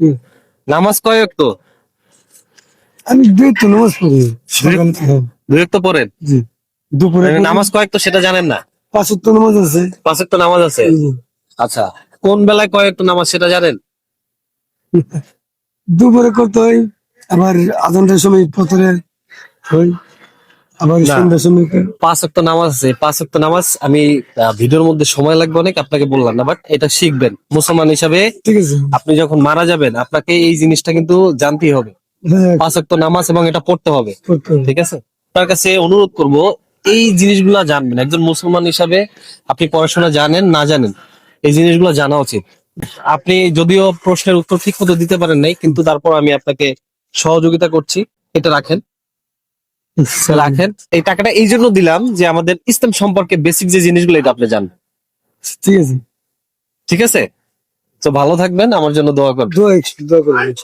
হুম। নামাজ কয় ওয়াক্ত? আমি দুই তো নামাজ পড়ি সকাল থেকে। দুই ওয়াক্ত পড়েন? জি। দুপুরে মানে পড়ি। নামাজ কয় ওয়াক্ত সেটা জানেন না? 5 ওয়াক্ত নামাজ আছে। পাঁচ ওয়াক্ত নামাজ আছে। জি। আচ্ছা, কোন বেলায় কয় ওয়াক্ত নামাজ সেটা জানেন? দুপুরে করতে হয়, আবার আজানটার সময় ফতরে হয়, আবার না, সন্ধ্যার সময় পাঁচ ওয়াক্ত নামাজ আছে। পাঁচ ওয়াক্ত নামাজ আমি ভিডিওর মধ্যে সময় লাগবে অনেক, আপনাকে বললাম না, বাট এটা শিখবেন মুসলমান হিসাবে। ঠিক আছে। আপনি যখন মারা যাবেন আপনাকে এই জিনিসটা কিন্তু জানতেই হবে, হ্যাঁ, পাঁচ ওয়াক্ত নামাজ, এবং এটা পড়তে হবে। করতে হবে। ঠিক আছে, আপনার কাছে অনুরোধ করব এই জিনিসগুলো জানবেন। একজন মুসলমান হিসাবে আপনি পড়াশোনা জানেন না জানেন, এই জিনিসগুলো জানা উচিত। আপনি যদিও প্রশ্নের উত্তর ঠিক মতো দিতে পারেন নাই, কিন্তু তারপর আমি আপনাকে সহযোগিতা করছি। এটা রাখেন, রাখেন। এই টাকাটা এই জন্য দিলাম যে আমাদের ইসলাম সম্পর্কে বেসিক যে জিনিসগুলো এটা আপনি জানবেন। ঠিক আছে। ঠিক আছে, তো ভালো থাকবেন, আমার জন্য দোয়া করবেন। দোয়া করবেন।